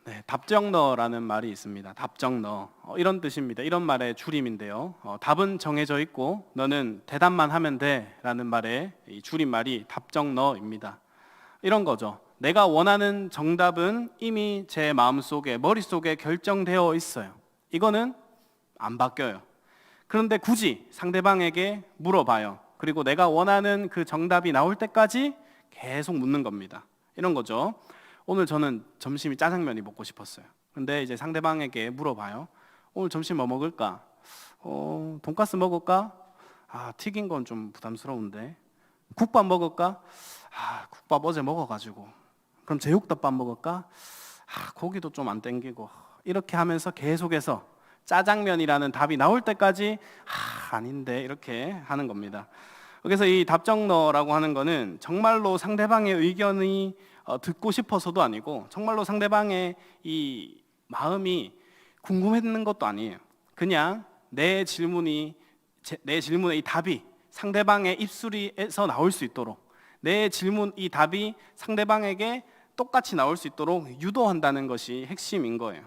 네, 답정너라는 말이 있습니다. 답정너 이런 뜻입니다. 이런 말의 줄임인데요. 답은 정해져 있고 너는 대답만 하면 돼라는 말의 이 줄임말이 답정너입니다. 이런 거죠. 내가 원하는 정답은 이미 제 마음속에 머릿속에 결정되어 있어요. 이거는 안 바뀌어요. 그런데 굳이 상대방에게 물어봐요. 그리고 내가 원하는 그 정답이 나올 때까지 계속 묻는 겁니다. 이런 거죠. 오늘 저는 점심이 짜장면이 먹고 싶었어요. 근데 이제 상대방에게 물어봐요. 오늘 점심 뭐 먹을까? 돈가스 먹을까? 튀긴 건 좀 부담스러운데. 국밥 먹을까? 국밥 어제 먹어가지고. 그럼 제육덮밥 먹을까? 고기도 좀 안 땡기고. 이렇게 하면서 계속해서 짜장면이라는 답이 나올 때까지 아닌데 이렇게 하는 겁니다. 그래서 이 답정너라고 하는 거는 정말로 상대방의 의견이 듣고 싶어서도 아니고 정말로 상대방의 이 마음이 궁금했는 것도 아니에요. 그냥 내 질문의 이 답이 상대방의 입술에서 나올 수 있도록, 내 질문 이 답이 상대방에게 똑같이 나올 수 있도록 유도한다는 것이 핵심인 거예요.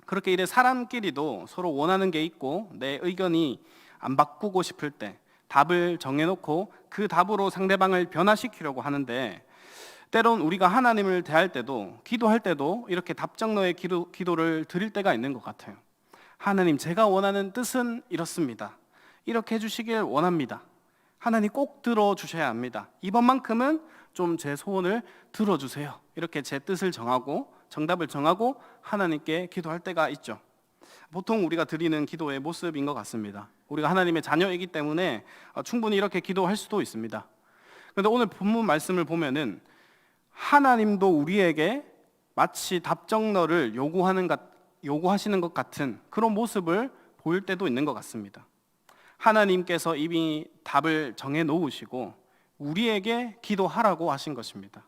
그렇게 이래 사람끼리도 서로 원하는 게 있고 내 의견이 안 바꾸고 싶을 때 답을 정해놓고 그 답으로 상대방을 변화시키려고 하는데, 때론 우리가 하나님을 대할 때도 기도할 때도 이렇게 답정너의 기도를 드릴 때가 있는 것 같아요. 하나님, 제가 원하는 뜻은 이렇습니다. 이렇게 해주시길 원합니다. 하나님 꼭 들어주셔야 합니다. 이번만큼은 좀 제 소원을 들어주세요. 이렇게 제 뜻을 정하고 정답을 정하고 하나님께 기도할 때가 있죠. 보통 우리가 드리는 기도의 모습인 것 같습니다. 우리가 하나님의 자녀이기 때문에 충분히 이렇게 기도할 수도 있습니다. 그런데 오늘 본문 말씀을 보면은 하나님도 우리에게 마치 답정너를 요구하시는 것 같은 그런 모습을 보일 때도 있는 것 같습니다. 하나님께서 이미 답을 정해 놓으시고 우리에게 기도하라고 하신 것입니다.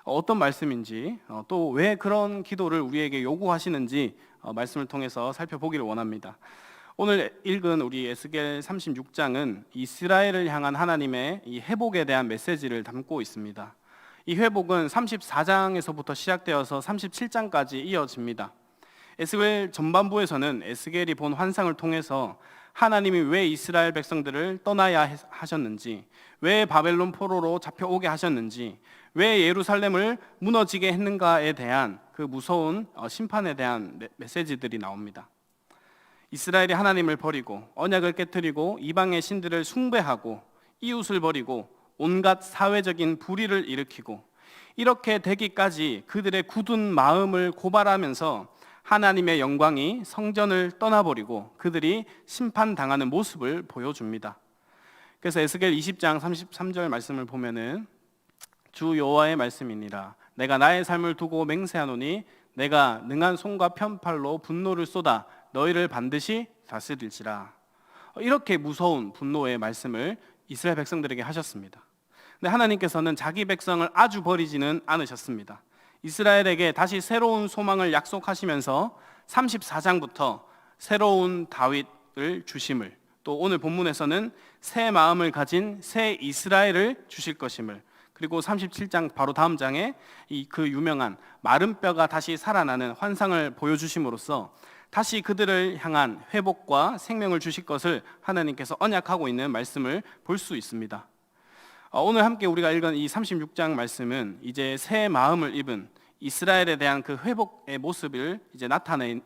어떤 말씀인지 또 왜 그런 기도를 우리에게 요구하시는지 말씀을 통해서 살펴보기를 원합니다. 오늘 읽은 우리 에스겔 36장은 이스라엘을 향한 하나님의 이 회복에 대한 메시지를 담고 있습니다. 이 회복은 34장에서부터 시작되어서 37장까지 이어집니다. 에스겔 전반부에서는 에스겔이 본 환상을 통해서 하나님이 왜 이스라엘 백성들을 떠나야 하셨는지, 왜 바벨론 포로로 잡혀오게 하셨는지, 왜 예루살렘을 무너지게 했는가에 대한 그 무서운 심판에 대한 메시지들이 나옵니다. 이스라엘이 하나님을 버리고 언약을 깨뜨리고 이방의 신들을 숭배하고 이웃을 버리고 온갖 사회적인 불의를 일으키고 이렇게 되기까지 그들의 굳은 마음을 고발하면서 하나님의 영광이 성전을 떠나버리고 그들이 심판당하는 모습을 보여줍니다. 그래서 에스겔 20장 33절 말씀을 보면은 주 여호와의 말씀이니라. 내가 나의 삶을 두고 맹세하노니 내가 능한 손과 편팔로 분노를 쏟아 너희를 반드시 다스릴지라. 이렇게 무서운 분노의 말씀을 이스라엘 백성들에게 하셨습니다. 근데 하나님께서는 자기 백성을 아주 버리지는 않으셨습니다. 이스라엘에게 다시 새로운 소망을 약속하시면서 34장부터 새로운 다윗을 주심을, 또 오늘 본문에서는 새 마음을 가진 새 이스라엘을 주실 것임을, 그리고 37장 바로 다음 장에 그 유명한 마른 뼈가 다시 살아나는 환상을 보여주심으로써 다시 그들을 향한 회복과 생명을 주실 것을 하나님께서 언약하고 있는 말씀을 볼 수 있습니다. 오늘 함께 우리가 읽은 이 36장 말씀은 이제 새 마음을 입은 이스라엘에 대한 그 회복의 모습을 이제 나타내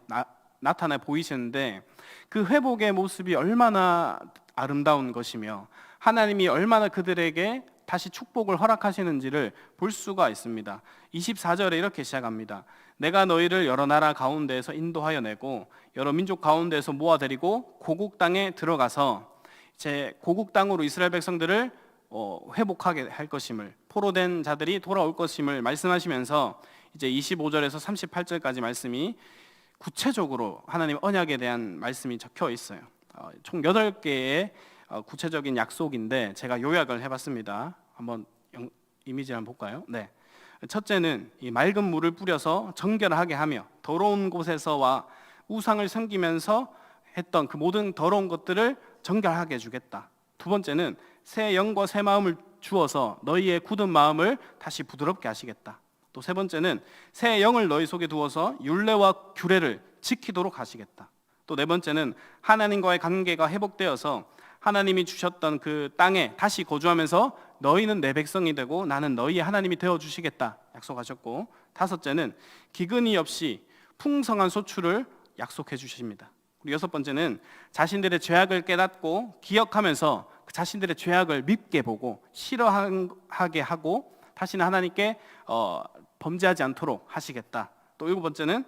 보이시는데, 그 회복의 모습이 얼마나 아름다운 것이며 하나님이 얼마나 그들에게 다시 축복을 허락하시는지를 볼 수가 있습니다. 24절에 이렇게 시작합니다. 내가 너희를 여러 나라 가운데에서 인도하여 내고 여러 민족 가운데에서 모아들이고 고국 땅에 들어가서 제 고국 땅으로 이스라엘 백성들을 회복하게 할 것임을, 포로된 자들이 돌아올 것임을 말씀하시면서 이제 25절에서 38절까지 말씀이 구체적으로 하나님의 언약에 대한 말씀이 적혀 있어요. 총 8개의 구체적인 약속인데 제가 요약을 해봤습니다. 한번 이미지 한번 볼까요? 네. 첫째는 이 맑은 물을 뿌려서 정결하게 하며 더러운 곳에서와 우상을 섬기면서 했던 그 모든 더러운 것들을 정결하게 해주겠다. 두 번째는 새 영과 새 마음을 주어서 너희의 굳은 마음을 다시 부드럽게 하시겠다. 또 또 세 번째는 새 영을 너희 속에 두어서 율례와 규례를 지키도록 하시겠다. 또 네 번째는 하나님과의 관계가 회복되어서 하나님이 주셨던 그 땅에 다시 거주하면서 너희는 내 백성이 되고 나는 너희의 하나님이 되어주시겠다 약속하셨고, 다섯째는 기근이 없이 풍성한 소출을 약속해 주십니다. 그리고 여섯 번째는 자신들의 죄악을 깨닫고 기억하면서 그 자신들의 죄악을 밉게 보고 싫어하게 하고 다시는 하나님께 범죄하지 않도록 하시겠다. 또 일곱 번째는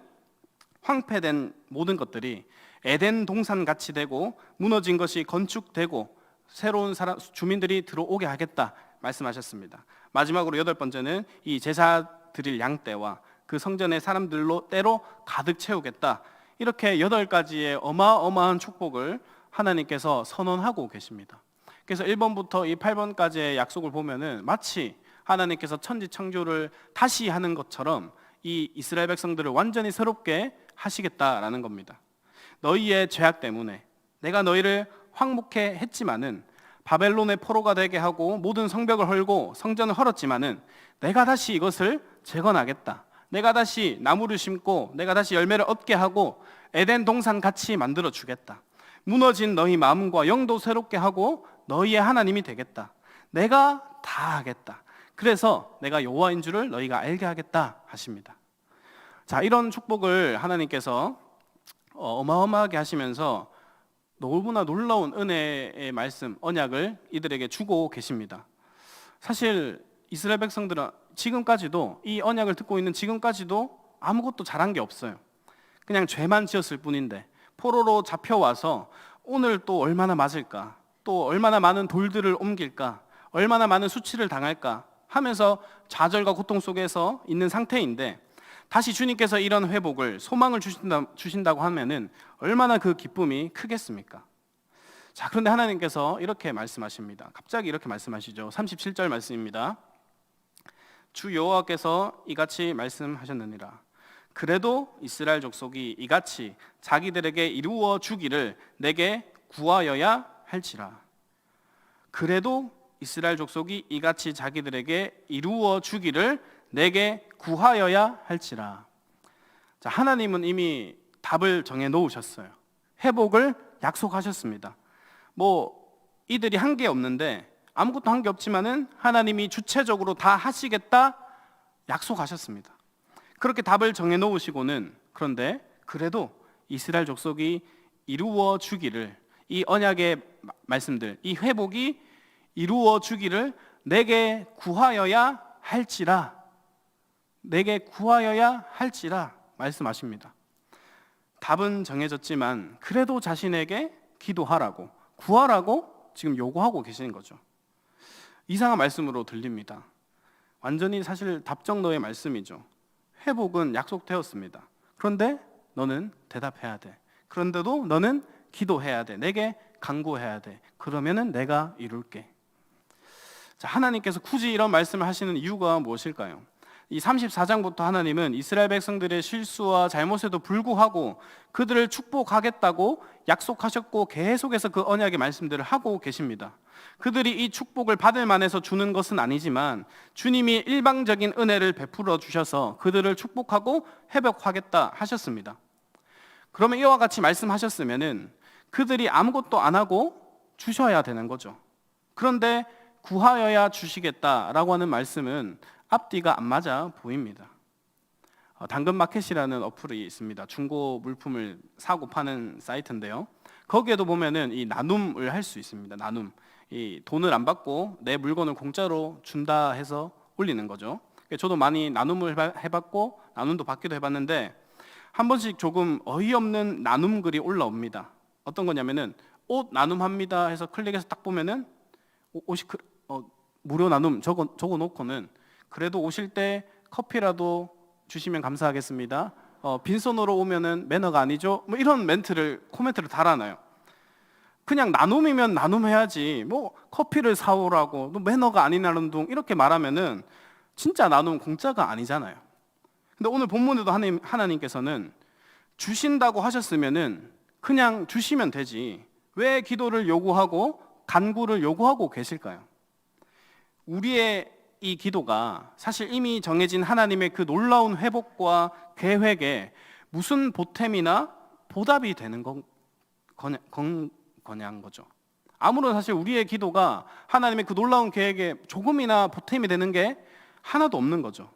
황폐된 모든 것들이 에덴 동산같이 되고 무너진 것이 건축되고 새로운 주민들이 들어오게 하겠다 말씀하셨습니다. 마지막으로 여덟 번째는 이 제사 드릴 양떼와 그 성전의 사람들로 때로 가득 채우겠다. 이렇게 8가지의 어마어마한 축복을 하나님께서 선언하고 계십니다. 그래서 1번부터 이 8번까지의 약속을 보면은 마치 하나님께서 천지 창조를 다시 하는 것처럼 이 이스라엘 백성들을 완전히 새롭게 하시겠다라는 겁니다. 너희의 죄악 때문에 내가 너희를 황무케 했지만은, 바벨론의 포로가 되게 하고 모든 성벽을 헐고 성전을 헐었지만은 내가 다시 이것을 재건하겠다. 내가 다시 나무를 심고 내가 다시 열매를 얻게 하고 에덴 동산 같이 만들어 주겠다. 무너진 너희 마음과 영도 새롭게 하고 너희의 하나님이 되겠다. 내가 다 하겠다. 그래서 내가 여호와인 줄을 너희가 알게 하겠다 하십니다. 자, 이런 축복을 하나님께서 어마어마하게 하시면서 너무나 놀라운 은혜의 말씀, 언약을 이들에게 주고 계십니다. 사실 이스라엘 백성들은 지금까지도, 이 언약을 듣고 있는 지금까지도 아무것도 잘한 게 없어요. 그냥 죄만 지었을 뿐인데, 포로로 잡혀와서 오늘 또 얼마나 맞을까, 또 얼마나 많은 돌들을 옮길까, 얼마나 많은 수치를 당할까 하면서 좌절과 고통 속에서 있는 상태인데, 다시 주님께서 이런 회복을, 소망을 주신다고 하면은 얼마나 그 기쁨이 크겠습니까? 자, 그런데 하나님께서 이렇게 말씀하십니다. 갑자기 이렇게 말씀하시죠. 37절 말씀입니다. 주 여호와께서 이같이 말씀하셨느니라. 그래도 이스라엘 족속이 이같이 자기들에게 이루어 주기를 내게 구하여야 할지라. 그래도 이스라엘 족속이 이같이 자기들에게 이루어 주기를 내게 구하여야 할지라. 자, 하나님은 이미 답을 정해 놓으셨어요. 회복을 약속하셨습니다. 이들이 한 게 없는데, 아무것도 한 게 없지만은 하나님이 주체적으로 다 하시겠다 약속하셨습니다. 그렇게 답을 정해 놓으시고는, 그런데 그래도 이스라엘 족속이 이루어 주기를, 이 언약의 말씀들, 이 회복이 이루어 주기를 내게 구하여야 할지라. 내게 구하여야 할지라 말씀하십니다. 답은 정해졌지만 그래도 자신에게 기도하라고, 구하라고 지금 요구하고 계시는 거죠. 이상한 말씀으로 들립니다. 완전히 사실 답정너의 말씀이죠. 회복은 약속되었습니다. 그런데 너는 대답해야 돼. 그런데도 너는 기도해야 돼. 내게 간구해야 돼. 그러면은 내가 이룰게. 자, 하나님께서 굳이 이런 말씀을 하시는 이유가 무엇일까요? 이 34장부터 하나님은 이스라엘 백성들의 실수와 잘못에도 불구하고 그들을 축복하겠다고 약속하셨고 계속해서 그 언약의 말씀들을 하고 계십니다. 그들이 이 축복을 받을 만해서 주는 것은 아니지만 주님이 일방적인 은혜를 베풀어 주셔서 그들을 축복하고 회복하겠다 하셨습니다. 그러면 이와 같이 말씀하셨으면은 그들이 아무것도 안 하고 주셔야 되는 거죠. 그런데 구하여야 주시겠다라고 하는 말씀은 앞뒤가 안 맞아 보입니다. 당근마켓이라는 어플이 있습니다. 중고 물품을 사고 파는 사이트인데요. 거기에도 보면은 이 나눔을 할 수 있습니다. 나눔. 이 돈을 안 받고 내 물건을 공짜로 준다 해서 올리는 거죠. 저도 많이 나눔을 해봤고 나눔도 받기도 해봤는데, 한 번씩 조금 어이없는 나눔 글이 올라옵니다. 어떤 거냐면은 옷 나눔합니다 해서 클릭해서 딱 보면은 옷이 무료 나눔 적어 놓고는 그래도 오실 때 커피라도 주시면 감사하겠습니다. 빈손으로 오면은 매너가 아니죠. 이런 코멘트를 달아놔요. 그냥 나눔이면 나눔해야지. 커피를 사오라고 매너가 아니라는 둥 이렇게 말하면은 진짜 나눔 공짜가 아니잖아요. 근데 오늘 본문에도 하나님께서는 주신다고 하셨으면은 그냥 주시면 되지. 왜 기도를 요구하고 간구를 요구하고 계실까요? 우리의 이 기도가 사실 이미 정해진 하나님의 그 놀라운 회복과 계획에 무슨 보탬이나 보답이 되는 거냐는 거죠. 아무런 사실 우리의 기도가 하나님의 그 놀라운 계획에 조금이나 보탬이 되는 게 하나도 없는 거죠.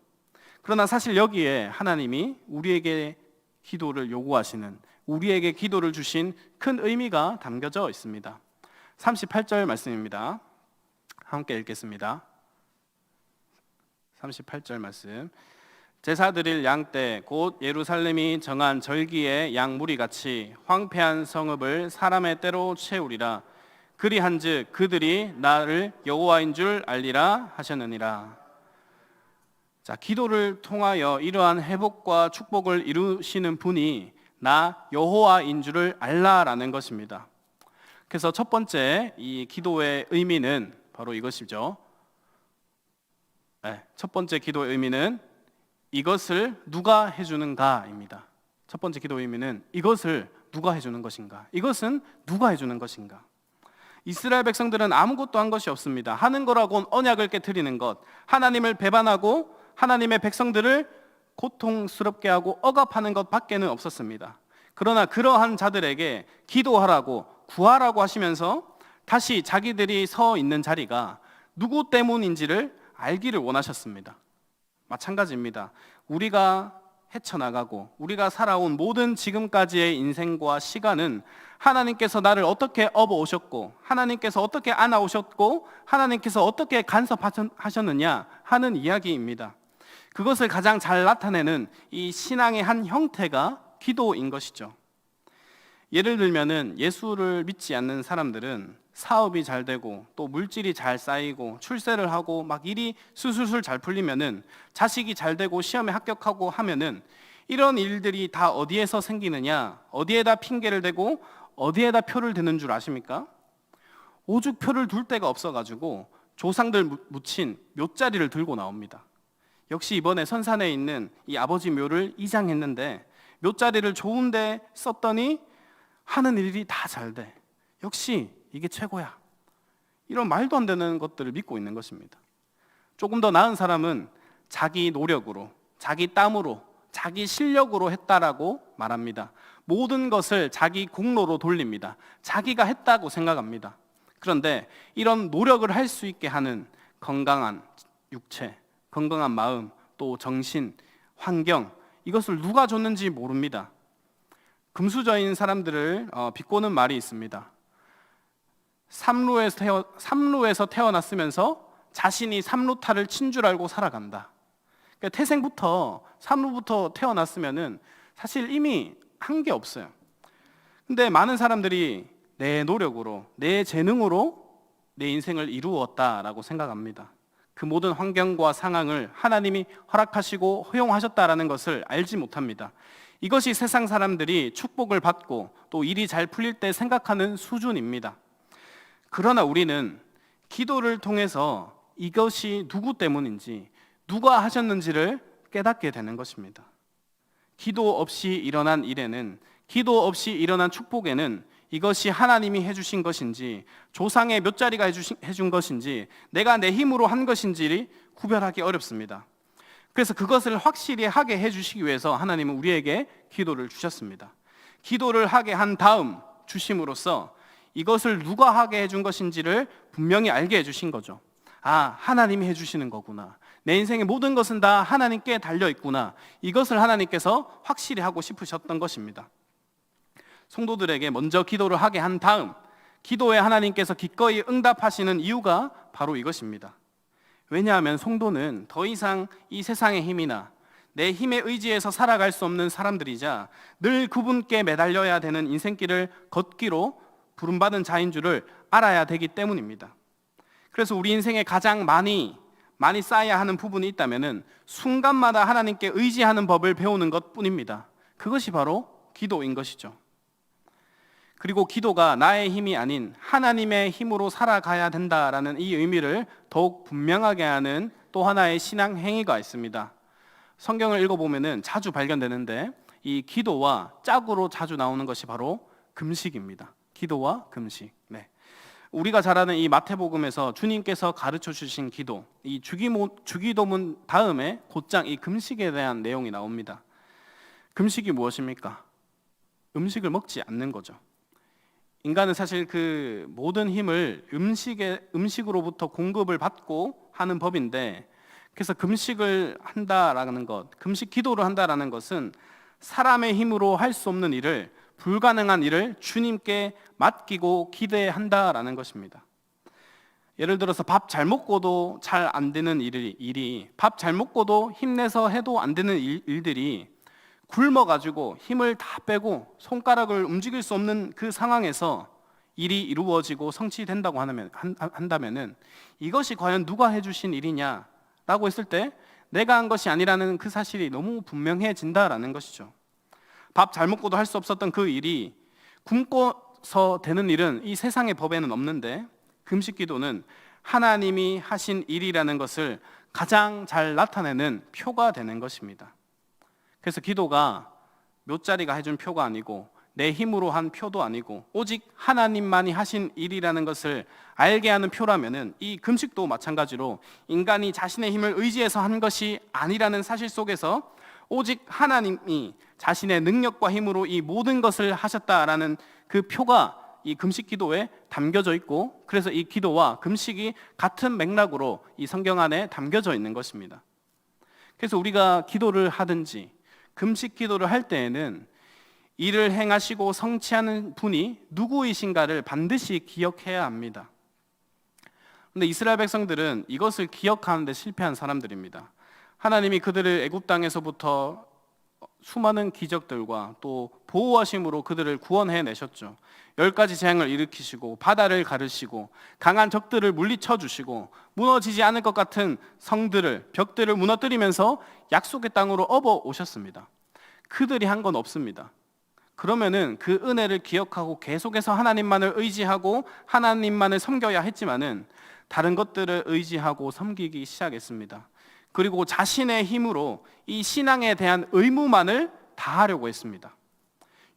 그러나 사실 여기에 하나님이 우리에게 기도를 요구하시는, 우리에게 기도를 주신 큰 의미가 담겨져 있습니다. 38절 말씀입니다. 함께 읽겠습니다. 38절 말씀. 제사 드릴 양떼 곧 예루살렘이 정한 절기의 양 무리같이 황폐한 성읍을 사람의 때로 채우리라. 그리한즉 그들이 나를 여호와인 줄 알리라 하셨느니라. 자, 기도를 통하여 이러한 회복과 축복을 이루시는 분이 나 여호와인 줄을 알라라는 것입니다. 그래서 첫 번째 이 기도의 의미는 바로 이것이죠. 첫 번째 기도의 의미는 이것을 누가 해주는가입니다. 첫 번째 기도의 의미는 이것을 누가 해주는 것인가? 이것은 누가 해주는 것인가? 이스라엘 백성들은 아무것도 한 것이 없습니다. 하는 거라고는 언약을 깨트리는 것, 하나님을 배반하고 하나님의 백성들을 고통스럽게 하고 억압하는 것밖에는 없었습니다. 그러나 그러한 자들에게 기도하라고 구하라고 하시면서 다시 자기들이 서 있는 자리가 누구 때문인지를 알기를 원하셨습니다. 마찬가지입니다. 우리가 헤쳐나가고 우리가 살아온 모든 지금까지의 인생과 시간은 하나님께서 나를 어떻게 업어오셨고 하나님께서 어떻게 안아오셨고 하나님께서 어떻게 간섭하셨느냐 하는 이야기입니다. 그것을 가장 잘 나타내는 이 신앙의 한 형태가 기도인 것이죠. 예를 들면은 예수를 믿지 않는 사람들은 사업이 잘 되고 또 물질이 잘 쌓이고 출세를 하고 막 일이 술술술 잘 풀리면은 자식이 잘 되고 시험에 합격하고 하면은 이런 일들이 다 어디에서 생기느냐, 어디에다 핑계를 대고 어디에다 표를 드는 줄 아십니까? 오죽 표를 둘 데가 없어가지고 조상들 묻힌 묘자리를 들고 나옵니다. 역시 이번에 선산에 있는 이 아버지 묘를 이장했는데 묘자리를 좋은데 썼더니 하는 일이 다 잘 돼. 역시 이게 최고야. 이런 말도 안 되는 것들을 믿고 있는 것입니다. 조금 더 나은 사람은 자기 노력으로, 자기 땀으로, 자기 실력으로 했다라고 말합니다. 모든 것을 자기 공로로 돌립니다. 자기가 했다고 생각합니다. 그런데 이런 노력을 할 수 있게 하는 건강한 육체, 건강한 마음, 또 정신, 환경, 이것을 누가 줬는지 모릅니다. 금수저인 사람들을 비꼬는 말이 있습니다. 삼루에서 태어났으면서 자신이 삼루타를 친 줄 알고 살아간다. 그러니까 태생부터 삼루부터 태어났으면은 사실 이미 한 게 없어요. 근데 많은 사람들이 내 노력으로, 내 재능으로 내 인생을 이루었다라고 생각합니다. 그 모든 환경과 상황을 하나님이 허락하시고 허용하셨다라는 것을 알지 못합니다. 이것이 세상 사람들이 축복을 받고 또 일이 잘 풀릴 때 생각하는 수준입니다. 그러나 우리는 기도를 통해서 이것이 누구 때문인지, 누가 하셨는지를 깨닫게 되는 것입니다. 기도 없이 일어난 일에는, 기도 없이 일어난 축복에는 이것이 하나님이 해주신 것인지, 조상의 몇 자리가 해준 것인지, 내가 내 힘으로 한 것인지를 구별하기 어렵습니다. 그래서 그것을 확실히 하게 해주시기 위해서 하나님은 우리에게 기도를 주셨습니다. 기도를 하게 한 다음 주심으로써 이것을 누가 하게 해준 것인지를 분명히 알게 해주신 거죠. 아, 하나님이 해주시는 거구나. 내 인생의 모든 것은 다 하나님께 달려있구나. 이것을 하나님께서 확실히 하고 싶으셨던 것입니다. 성도들에게 먼저 기도를 하게 한 다음 기도에 하나님께서 기꺼이 응답하시는 이유가 바로 이것입니다. 왜냐하면 성도는 더 이상 이 세상의 힘이나 내 힘에 의지해서 살아갈 수 없는 사람들이자 늘 그분께 매달려야 되는 인생길을 걷기로 부름받은 자인 줄을 알아야 되기 때문입니다. 그래서 우리 인생에 가장 많이 쌓아야 하는 부분이 있다면 순간마다 하나님께 의지하는 법을 배우는 것뿐입니다. 그것이 바로 기도인 것이죠. 그리고 기도가 나의 힘이 아닌 하나님의 힘으로 살아가야 된다라는 이 의미를 더욱 분명하게 하는 또 하나의 신앙 행위가 있습니다. 성경을 읽어보면 자주 발견되는데 이 기도와 짝으로 자주 나오는 것이 바로 금식입니다. 기도와 금식. 우리가 잘 아는 이 마태복음에서 주님께서 가르쳐 주신 기도, 이 주기도문 다음에 곧장 이 금식에 대한 내용이 나옵니다. 금식이 무엇입니까? 음식을 먹지 않는 거죠. 인간은 사실 그 모든 힘을 음식으로부터 공급을 받고 하는 법인데, 그래서 금식을 한다라는 것, 금식 기도를 한다라는 것은 사람의 힘으로 할 수 없는 일을, 불가능한 일을 주님께 맡기고 기대한다라는 것입니다. 예를 들어서 밥 잘 먹고도 잘 안 되는 일이 밥 잘 먹고도 힘내서 해도 안 되는 일들이 굶어가지고 힘을 다 빼고 손가락을 움직일 수 없는 그 상황에서 일이 이루어지고 성취된다고 한다면은 이것이 과연 누가 해주신 일이냐라고 했을 때 내가 한 것이 아니라는 그 사실이 너무 분명해진다라는 것이죠. 밥 잘 먹고도 할 수 없었던 그 일이 굶고서 되는 일은 이 세상의 법에는 없는데, 금식 기도는 하나님이 하신 일이라는 것을 가장 잘 나타내는 표가 되는 것입니다. 그래서 기도가 묘자리가 해준 표가 아니고 내 힘으로 한 표도 아니고 오직 하나님만이 하신 일이라는 것을 알게 하는 표라면은, 이 금식도 마찬가지로 인간이 자신의 힘을 의지해서 한 것이 아니라는 사실 속에서 오직 하나님이 자신의 능력과 힘으로 이 모든 것을 하셨다라는 그 표가 이 금식 기도에 담겨져 있고, 그래서 이 기도와 금식이 같은 맥락으로 이 성경 안에 담겨져 있는 것입니다. 그래서 우리가 기도를 하든지 금식 기도를 할 때에는 일을 행하시고 성취하는 분이 누구이신가를 반드시 기억해야 합니다. 그런데 이스라엘 백성들은 이것을 기억하는 데 실패한 사람들입니다. 하나님이 그들을 애굽 땅에서부터 수많은 기적들과 또 보호하심으로 그들을 구원해 내셨죠. 10가지 재앙을 일으키시고 바다를 가르시고 강한 적들을 물리쳐 주시고 무너지지 않을 것 같은 성들을, 벽들을 무너뜨리면서 약속의 땅으로 업어 오셨습니다. 그들이 한 건 없습니다. 그러면은 그 은혜를 기억하고 계속해서 하나님만을 의지하고 하나님만을 섬겨야 했지만은 다른 것들을 의지하고 섬기기 시작했습니다. 그리고 자신의 힘으로 이 신앙에 대한 의무만을 다하려고 했습니다.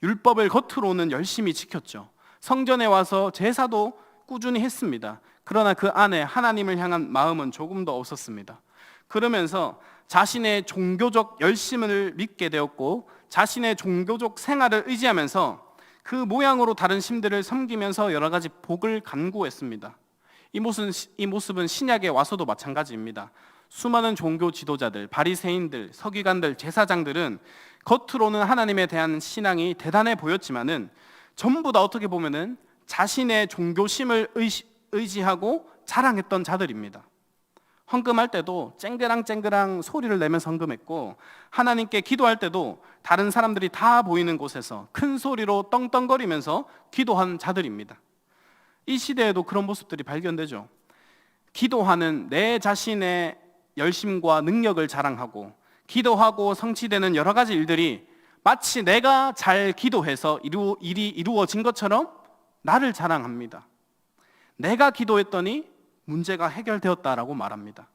율법을 겉으로는 열심히 지켰죠. 성전에 와서 제사도 꾸준히 했습니다. 그러나 그 안에 하나님을 향한 마음은 조금 더 없었습니다. 그러면서 자신의 종교적 열심을 믿게 되었고 자신의 종교적 생활을 의지하면서 그 모양으로 다른 신들을 섬기면서 여러 가지 복을 간구했습니다. 이 모습은 신약에 와서도 마찬가지입니다. 수많은 종교 지도자들, 바리새인들, 서기관들, 제사장들은 겉으로는 하나님에 대한 신앙이 대단해 보였지만은 전부 다 어떻게 보면은 자신의 종교심을 의지하고 자랑했던 자들입니다. 헌금할 때도 쨍그랑쨍그랑 소리를 내면서 헌금했고, 하나님께 기도할 때도 다른 사람들이 다 보이는 곳에서 큰 소리로 떵떵거리면서 기도한 자들입니다. 이 시대에도 그런 모습들이 발견되죠. 기도하는 내 자신의 열심과 능력을 자랑하고 기도하고 성취되는 여러 가지 일들이 마치 내가 잘 기도해서 일이 이루어진 것처럼 나를 자랑합니다. 내가 기도했더니 문제가 해결되었다라고 말합니다.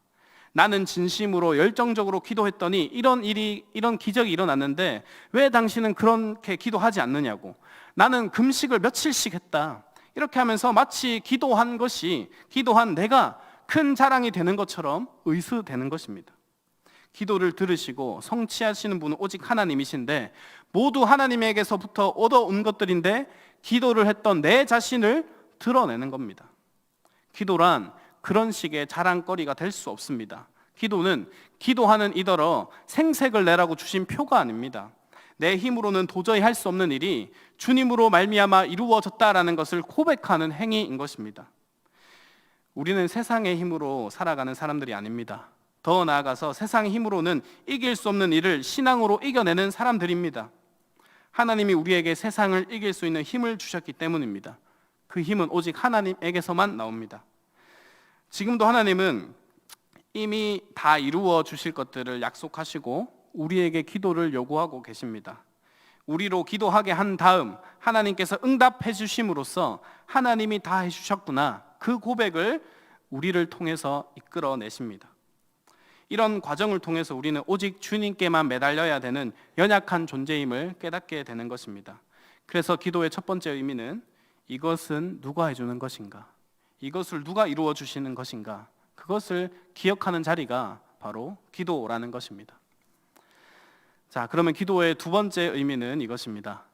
나는 진심으로 열정적으로 기도했더니 이런 기적이 일어났는데 왜 당신은 그렇게 기도하지 않느냐고, 나는 금식을 며칠씩 했다, 이렇게 하면서 마치 기도한 내가 큰 자랑이 되는 것처럼 의수되는 것입니다. 기도를 들으시고 성취하시는 분은 오직 하나님이신데 모두 하나님에게서부터 얻어온 것들인데 기도를 했던 내 자신을 드러내는 겁니다. 기도란 그런 식의 자랑거리가 될 수 없습니다. 기도는 기도하는 이더러 생색을 내라고 주신 표가 아닙니다. 내 힘으로는 도저히 할 수 없는 일이 주님으로 말미암아 이루어졌다라는 것을 고백하는 행위인 것입니다. 우리는 세상의 힘으로 살아가는 사람들이 아닙니다. 더 나아가서 세상의 힘으로는 이길 수 없는 일을 신앙으로 이겨내는 사람들입니다. 하나님이 우리에게 세상을 이길 수 있는 힘을 주셨기 때문입니다. 그 힘은 오직 하나님에게서만 나옵니다. 지금도 하나님은 이미 다 이루어 주실 것들을 약속하시고 우리에게 기도를 요구하고 계십니다. 우리로 기도하게 한 다음 하나님께서 응답해 주심으로써 하나님이 다 해주셨구나, 그 고백을 우리를 통해서 이끌어내십니다. 이런 과정을 통해서 우리는 오직 주님께만 매달려야 되는 연약한 존재임을 깨닫게 되는 것입니다. 그래서 기도의 첫 번째 의미는 이것은 누가 해주는 것인가? 이것을 누가 이루어 주시는 것인가? 그것을 기억하는 자리가 바로 기도라는 것입니다. 자, 그러면 기도의 두 번째 의미는 이것입니다.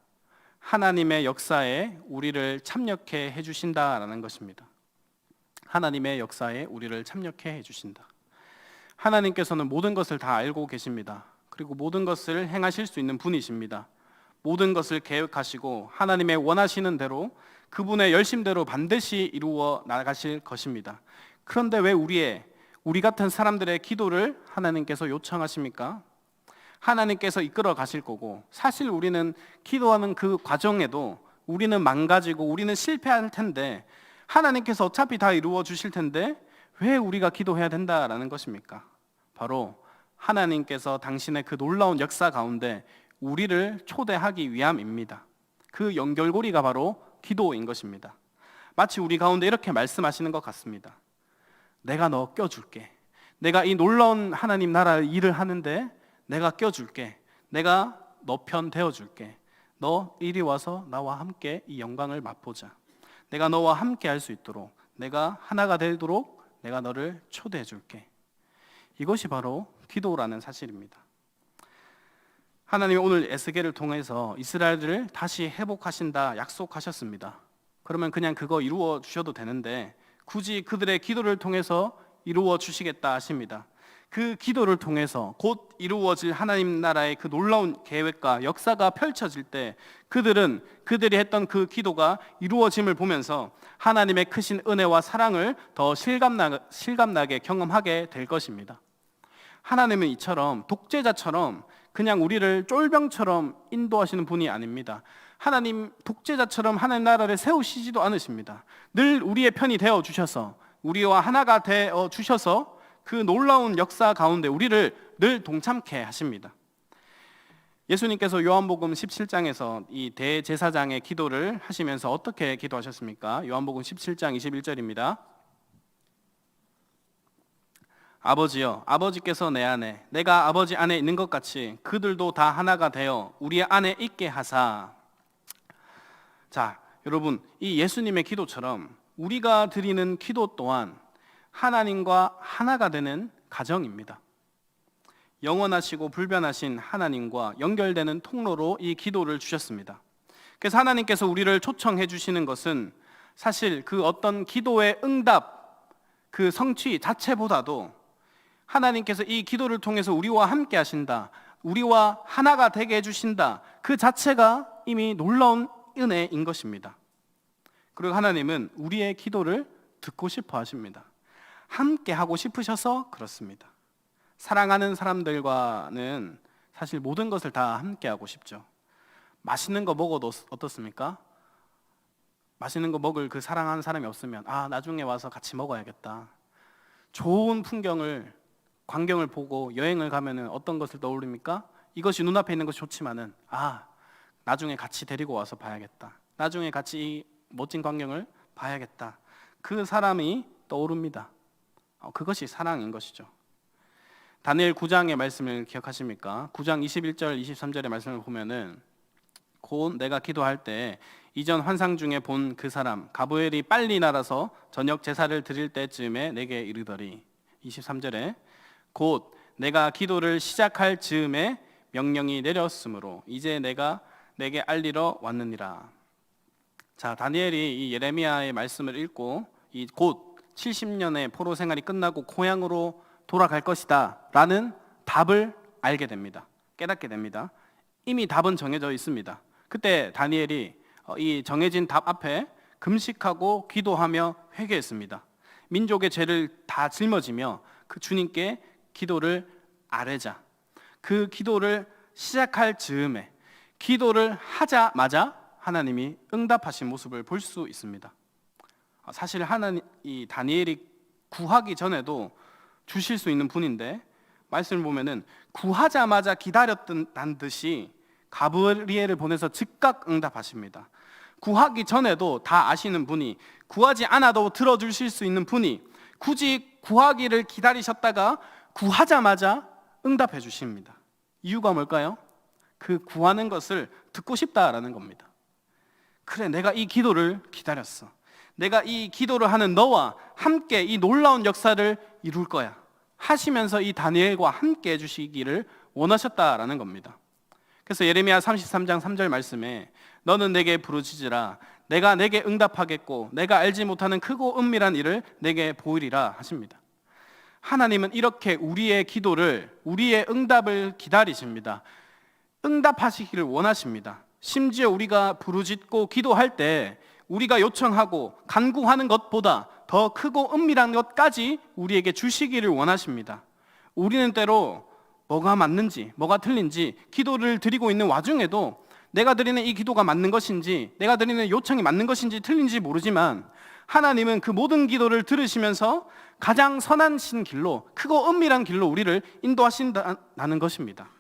하나님의 역사에 우리를 참여케 해주신다라는 것입니다. 하나님의 역사에 우리를 참여케 해주신다. 하나님께서는 모든 것을 다 알고 계십니다. 그리고 모든 것을 행하실 수 있는 분이십니다. 모든 것을 계획하시고 하나님의 원하시는 대로 그분의 열심대로 반드시 이루어 나가실 것입니다. 그런데 왜 우리 같은 사람들의 기도를 하나님께서 요청하십니까? 하나님께서 이끌어 가실 거고, 사실 우리는 기도하는 그 과정에도 우리는 망가지고 우리는 실패할 텐데 하나님께서 어차피 다 이루어 주실 텐데 왜 우리가 기도해야 된다라는 것입니까? 바로 하나님께서 당신의 그 놀라운 역사 가운데 우리를 초대하기 위함입니다. 그 연결고리가 바로 기도인 것입니다. 마치 우리 가운데 이렇게 말씀하시는 것 같습니다. 내가 너 껴줄게. 내가 이 놀라운 하나님 나라 일을 하는데 내가 껴줄게. 내가 너 편 되어줄게. 너 이리 와서 나와 함께 이 영광을 맛보자. 내가 너와 함께 할 수 있도록, 내가 하나가 되도록 내가 너를 초대해 줄게. 이것이 바로 기도라는 사실입니다. 하나님이 오늘 에스겔을 통해서 이스라엘을 다시 회복하신다 약속하셨습니다. 그러면 그냥 그거 이루어 주셔도 되는데 굳이 그들의 기도를 통해서 이루어 주시겠다 하십니다. 그 기도를 통해서 곧 이루어질 하나님 나라의 그 놀라운 계획과 역사가 펼쳐질 때 그들이 했던 그 기도가 이루어짐을 보면서 하나님의 크신 은혜와 사랑을 더 실감나게 경험하게 될 것입니다. 하나님은 이처럼 독재자처럼 그냥 우리를 쫄병처럼 인도하시는 분이 아닙니다. 하나님 독재자처럼 하나님 나라를 세우시지도 않으십니다. 늘 우리의 편이 되어 주셔서, 우리와 하나가 되어 주셔서 그 놀라운 역사 가운데 우리를 늘 동참케 하십니다. 예수님께서 요한복음 17장에서 이 대제사장의 기도를 하시면서 어떻게 기도하셨습니까? 요한복음 17장 21절입니다. 아버지여, 아버지께서 내 안에, 내가 아버지 안에 있는 것 같이 그들도 다 하나가 되어 우리 안에 있게 하사. 자, 여러분, 이 예수님의 기도처럼 우리가 드리는 기도 또한 하나님과 하나가 되는 가정입니다. 영원하시고 불변하신 하나님과 연결되는 통로로 이 기도를 주셨습니다. 그래서 하나님께서 우리를 초청해 주시는 것은 사실 그 어떤 기도의 응답, 그 성취 자체보다도 하나님께서 이 기도를 통해서 우리와 함께 하신다, 우리와 하나가 되게 해주신다, 그 자체가 이미 놀라운 은혜인 것입니다. 그리고 하나님은 우리의 기도를 듣고 싶어 하십니다. 함께 하고 싶으셔서 그렇습니다. 사랑하는 사람들과는 사실 모든 것을 다 함께 하고 싶죠. 맛있는 거 먹어도 어떻습니까? 맛있는 거 먹을 그 사랑하는 사람이 없으면 나중에 와서 같이 먹어야겠다. 좋은 광경을 보고 여행을 가면은 어떤 것을 떠올립니까? 이것이 눈앞에 있는 것이 좋지만은 나중에 같이 데리고 와서 봐야겠다. 나중에 같이 이 멋진 광경을 봐야겠다. 그 사람이 떠오릅니다. 그것이 사랑인 것이죠. 다니엘 9장의 말씀을 기억하십니까? 9장 21절 23절의 말씀을 보면은 곧 내가 기도할 때 이전 환상 중에 본 그 사람 가브엘이 빨리 날아서 저녁 제사를 드릴 때쯤에 내게 이르더리. 23절에 곧 내가 기도를 시작할 즈음에 명령이 내렸으므로 이제 내가 내게 알리러 왔느니라. 자, 다니엘이 이 예레미야의 말씀을 읽고 이 곧 70년의 포로 생활이 끝나고 고향으로 돌아갈 것이다 라는 답을 알게 됩니다. 깨닫게 됩니다. 이미 답은 정해져 있습니다. 그때 다니엘이 이 정해진 답 앞에 금식하고 기도하며 회개했습니다. 민족의 죄를 다 짊어지며 그 주님께 기도를 아뢰자, 그 기도를 시작할 즈음에 기도를 하자마자 하나님이 응답하신 모습을 볼 수 있습니다. 사실 이 다니엘이 구하기 전에도 주실 수 있는 분인데 말씀을 보면은 구하자마자 기다렸던 듯이 가브리엘을 보내서 즉각 응답하십니다. 구하기 전에도 다 아시는 분이, 구하지 않아도 들어주실 수 있는 분이 굳이 구하기를 기다리셨다가 구하자마자 응답해 주십니다. 이유가 뭘까요? 그 구하는 것을 듣고 싶다라는 겁니다. 그래, 내가 이 기도를 기다렸어. 내가 이 기도를 하는 너와 함께 이 놀라운 역사를 이룰 거야 하시면서 이 다니엘과 함께 해주시기를 원하셨다라는 겁니다. 그래서 예레미야 33장 3절 말씀에 너는 내게 부르짖으라 내가 내게 응답하겠고 내가 알지 못하는 크고 은밀한 일을 내게 보이리라 하십니다. 하나님은 이렇게 우리의 기도를, 우리의 응답을 기다리십니다. 응답하시기를 원하십니다. 심지어 우리가 부르짖고 기도할 때 우리가 요청하고 간구하는 것보다 더 크고 은밀한 것까지 우리에게 주시기를 원하십니다. 우리는 때로 뭐가 맞는지 뭐가 틀린지 기도를 드리고 있는 와중에도 내가 드리는 이 기도가 맞는 것인지 내가 드리는 요청이 맞는 것인지 틀린지 모르지만 하나님은 그 모든 기도를 들으시면서 가장 선하신 길로, 크고 은밀한 길로 우리를 인도하신다는 것입니다.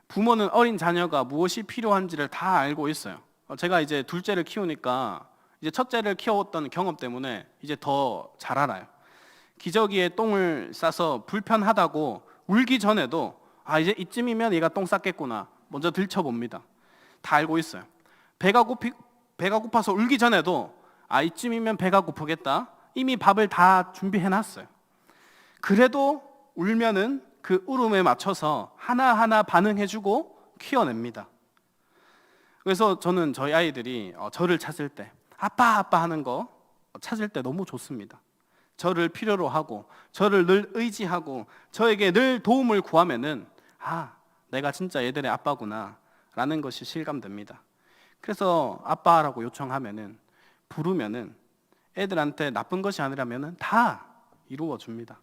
부모는 어린 자녀가 무엇이 필요한지를 다 알고 있어요. 제가 이제 둘째를 키우니까 이제 첫째를 키웠던 경험 때문에 이제 더 잘 알아요. 기저귀에 똥을 싸서 불편하다고 울기 전에도 이제 이쯤이면 얘가 똥 쌌겠구나 먼저 들춰봅니다. 다 알고 있어요. 배가 고파서 울기 전에도 이쯤이면 배가 고프겠다 이미 밥을 다 준비해놨어요. 그래도 울면은 그 울음에 맞춰서 하나하나 반응해주고 키워냅니다. 그래서 저는 저희 아이들이 저를 찾을 때 아빠 하는 거 찾을 때 너무 좋습니다. 저를 필요로 하고 저를 늘 의지하고 저에게 늘 도움을 구하면은 내가 진짜 얘들의 아빠구나 라는 것이 실감됩니다. 그래서 아빠라고 요청하면은 부르면은 애들한테 나쁜 것이 아니라면은 다 이루어 줍니다.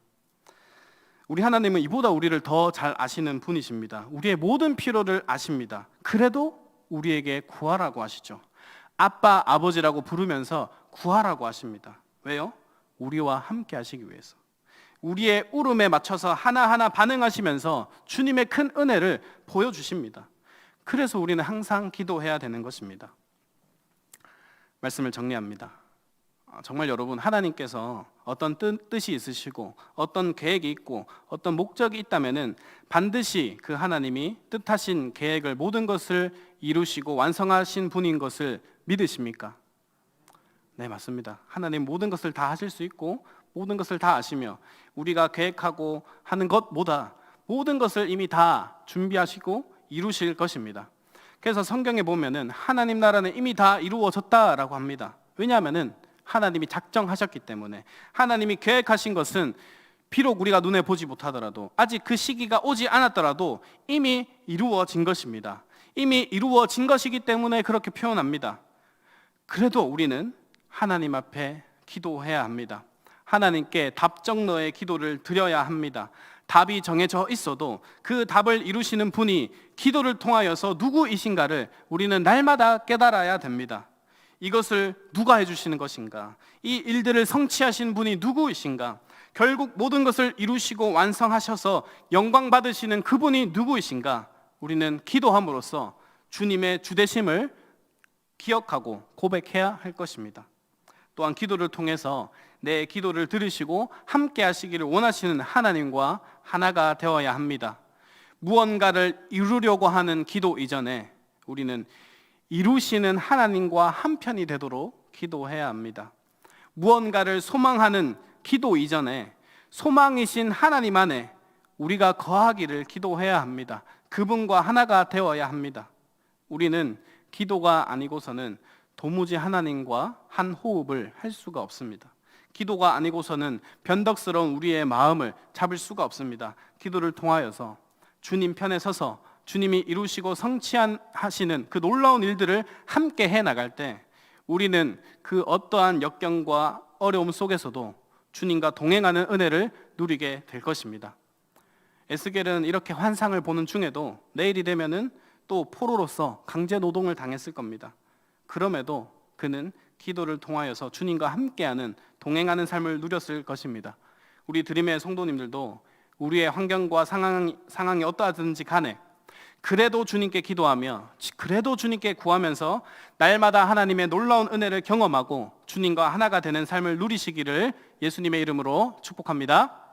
우리 하나님은 이보다 우리를 더 잘 아시는 분이십니다. 우리의 모든 필요를 아십니다. 그래도 우리에게 구하라고 하시죠. 아빠, 아버지라고 부르면서 구하라고 하십니다. 왜요? 우리와 함께 하시기 위해서. 우리의 울음에 맞춰서 하나하나 반응하시면서 주님의 큰 은혜를 보여주십니다. 그래서 우리는 항상 기도해야 되는 것입니다. 말씀을 정리합니다. 정말 여러분, 하나님께서 어떤 뜻이 있으시고 어떤 계획이 있고 어떤 목적이 있다면은 반드시 그 하나님이 뜻하신 계획을 모든 것을 이루시고 완성하신 분인 것을 믿으십니까? 네, 맞습니다. 하나님 모든 것을 다 하실 수 있고 모든 것을 다 아시며 우리가 계획하고 하는 것보다 모든 것을 이미 다 준비하시고 이루실 것입니다. 그래서 성경에 보면은 하나님 나라는 이미 다 이루어졌다라고 합니다. 왜냐하면은 하나님이 작정하셨기 때문에, 하나님이 계획하신 것은 비록 우리가 눈에 보지 못하더라도, 아직 그 시기가 오지 않았더라도 이미 이루어진 것입니다. 이미 이루어진 것이기 때문에 그렇게 표현합니다. 그래도 우리는 하나님 앞에 기도해야 합니다. 하나님께 답정너의 기도를 드려야 합니다. 답이 정해져 있어도 그 답을 이루시는 분이 기도를 통하여서 누구이신가를 우리는 날마다 깨달아야 됩니다. 이것을 누가 해주시는 것인가? 이 일들을 성취하신 분이 누구이신가? 결국 모든 것을 이루시고 완성하셔서 영광 받으시는 그분이 누구이신가? 우리는 기도함으로써 주님의 주되심을 기억하고 고백해야 할 것입니다. 또한 기도를 통해서 내 기도를 들으시고 함께 하시기를 원하시는 하나님과 하나가 되어야 합니다. 무언가를 이루려고 하는 기도 이전에 우리는 이루시는 하나님과 한편이 되도록 기도해야 합니다. 무언가를 소망하는 기도 이전에 소망이신 하나님 안에 우리가 거하기를 기도해야 합니다. 그분과 하나가 되어야 합니다. 우리는 기도가 아니고서는 도무지 하나님과 한 호흡을 할 수가 없습니다. 기도가 아니고서는 변덕스러운 우리의 마음을 잡을 수가 없습니다. 기도를 통하여서 주님 편에 서서 주님이 이루시고 성취하시는 그 놀라운 일들을 함께 해나갈 때 우리는 그 어떠한 역경과 어려움 속에서도 주님과 동행하는 은혜를 누리게 될 것입니다. 에스겔은 이렇게 환상을 보는 중에도 내일이 되면은 또 포로로서 강제 노동을 당했을 겁니다. 그럼에도 그는 기도를 통하여서 주님과 함께하는 동행하는 삶을 누렸을 것입니다. 우리 드림의 성도님들도 우리의 환경과 상황이 어떠하든지 간에 그래도 주님께 기도하며 그래도 주님께 구하면서 날마다 하나님의 놀라운 은혜를 경험하고 주님과 하나가 되는 삶을 누리시기를 예수님의 이름으로 축복합니다.